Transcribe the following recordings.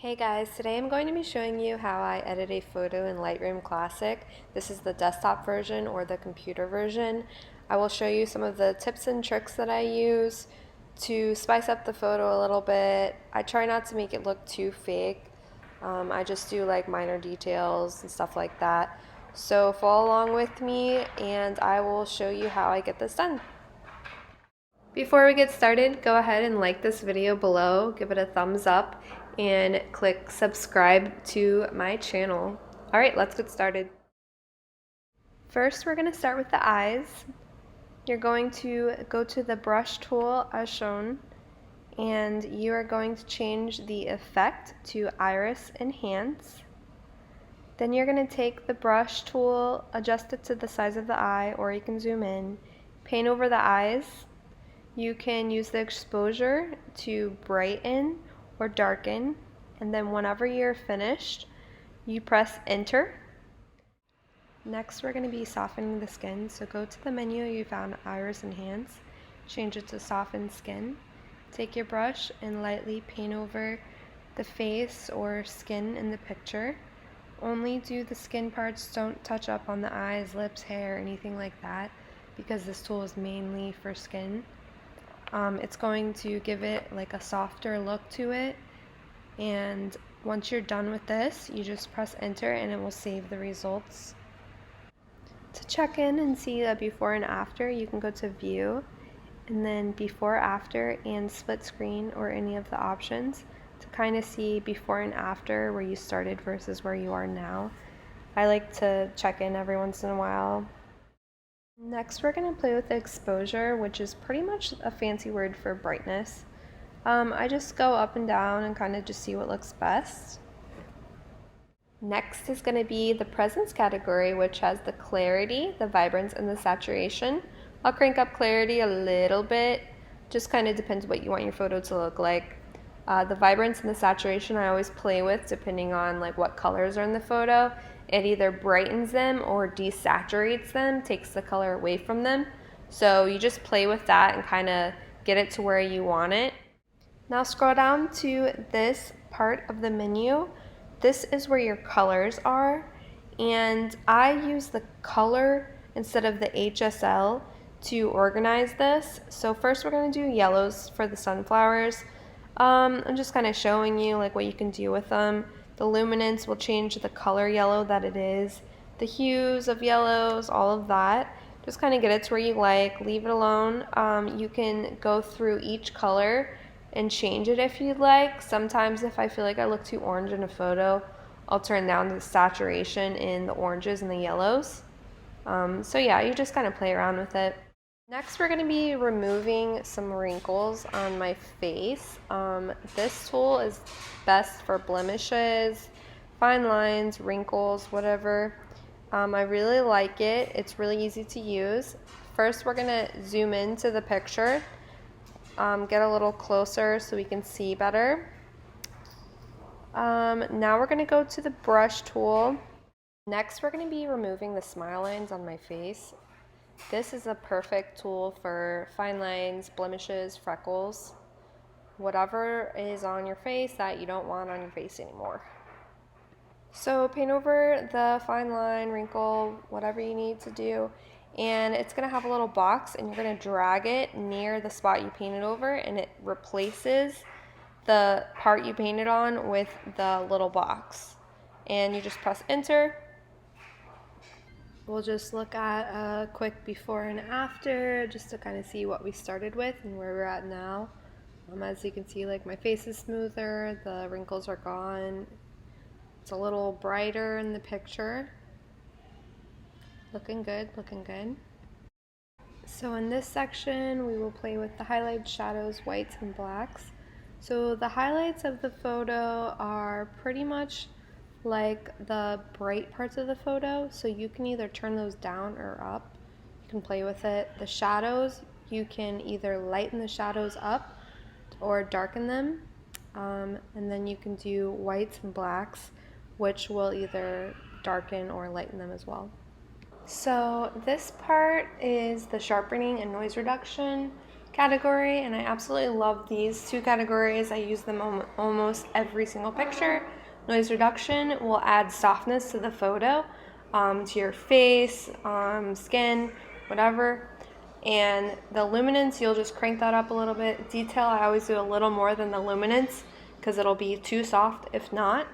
Hey guys, today I'm going to be showing you how I edit a photo in Lightroom Classic. This is the desktop version or the computer version. I will show you some of the tips and tricks that I use to spice up the photo a little bit. I try not to make it look too fake. I just do like minor details and stuff like that. So follow along with me and I will show you how I get this done. Before we get started, go ahead and like this video below, give it a thumbs up, and click subscribe to my channel. Alright, let's get started. First, we're going to start with the eyes. You're going to go to the brush tool as shown, and you are going to change the effect to iris enhance. Then you're going to take the brush tool, adjust it to the size of the eye, or you can zoom in, paint over the eyes. You can use the exposure to brighten or darken, and then whenever you're finished, you press enter. Next, we're going to be softening the skin, so go to the menu you found iris enhance, change it to soften skin. Take your brush and lightly paint over the face or skin in the picture. Only do the skin parts, don't touch up on the eyes, lips, hair, anything like that, because this tool is mainly for skin. It's going to give it like a softer look to it, and once you're done with this, you just press enter and it will save the results. To check in and see the before and after, you can go to view and then before, after, and split screen or any of the options to kind of see before and after where you started versus where you are now. I like to check in every once in a while. Next, we're going to play with the exposure, which is pretty much a fancy word for brightness. I just go up and down and kind of just see what looks best. Next is going to be the presence category, which has the clarity, the vibrance, and the saturation. I'll crank up clarity a little bit, just kind of depends what you want your photo to look like. The vibrance and the saturation I always play with depending on like what colors are in the photo. It either brightens them or desaturates them, takes the color away from them. So you just play with that and kind of get it to where you want it. Now scroll down to this part of the menu. This is where your colors are, and I use the color instead of the HSL to organize this. So first we're going to do yellows for the sunflowers. I'm just kind of showing you like what you can do with them. The luminance will change the color yellow that it is, the hues of yellows, all of that. Just kind of get it to where you like, leave it alone. You can go through each color and change it if you'd like. Sometimes if I feel like I look too orange in a photo, I'll turn down the saturation in the oranges and the yellows. So yeah, you just kind of play around with it. Next, we're going to be removing some wrinkles on my face. This tool is best for blemishes, fine lines, wrinkles, whatever. I really like it. It's really easy to use. First, we're going to zoom into the picture, get a little closer so we can see better. Now we're going to go to the brush tool. Next, we're going to be removing the smile lines on my face. This is a perfect tool for fine lines, blemishes, freckles, whatever is on your face that you don't want on your face anymore. So paint over the fine line, wrinkle, whatever you need to do, and it's going to have a little box, and you're going to drag it near the spot you painted over, and it replaces the part you painted on with the little box. And you just press enter. We'll just look at a quick before and after just to kind of see what we started with and where we're at now. As you can see, like my face is smoother, the wrinkles are gone. It's a little brighter in the picture. Looking good, looking good. So in this section, we will play with the highlights, shadows, whites, and blacks. So the highlights of the photo are pretty much like the bright parts of the photo, so you can either turn those down or up. You can play with it. The shadows, you can either lighten the shadows up or darken them, and then you can do whites and blacks, which will either darken or lighten them as well. So this part is the sharpening and noise reduction. category, and I absolutely love these two categories. I use them almost every single picture. Noise reduction will add softness to the photo, to your face, skin, whatever. And the luminance, you'll just crank that up a little bit. Detail, I always do a little more than the luminance because it'll be too soft if not.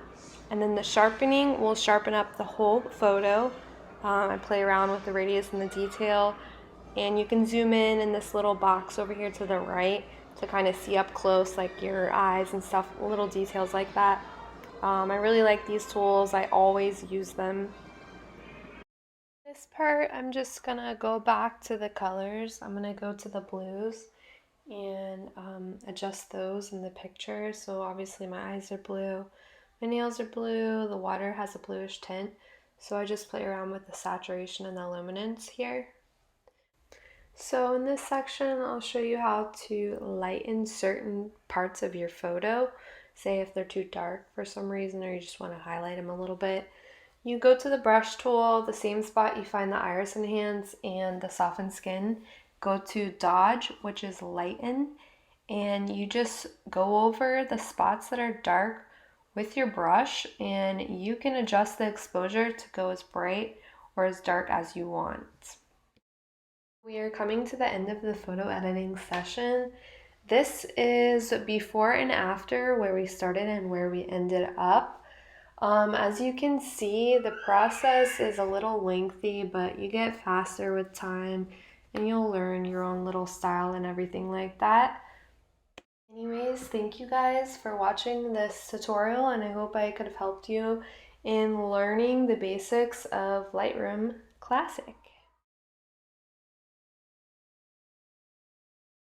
And then the sharpening will sharpen up the whole photo. I play around with the radius and the detail. And you can zoom in this little box over here to the right to kind of see up close like your eyes and stuff, little details like that. I really like these tools. I always use them. This part, I'm just gonna go back to the colors. I'm gonna go to the blues and adjust those in the picture. So obviously my eyes are blue, my nails are blue, the water has a bluish tint. So I just play around with the saturation and the luminance here. So in this section, I'll show you how to lighten certain parts of your photo. Say if they're too dark for some reason or you just want to highlight them a little bit. You go to the brush tool, the same spot you find the iris enhance and the soften skin. Go to dodge, which is lighten, and you just go over the spots that are dark with your brush, and you can adjust the exposure to go as bright or as dark as you want. We are coming to the end of the photo editing session. This is before and after where we started and where we ended up. As you can see, the process is a little lengthy, but you get faster with time and you'll learn your own little style and everything like that. Anyways, thank you guys for watching this tutorial, and I hope I could have helped you in learning the basics of Lightroom Classic.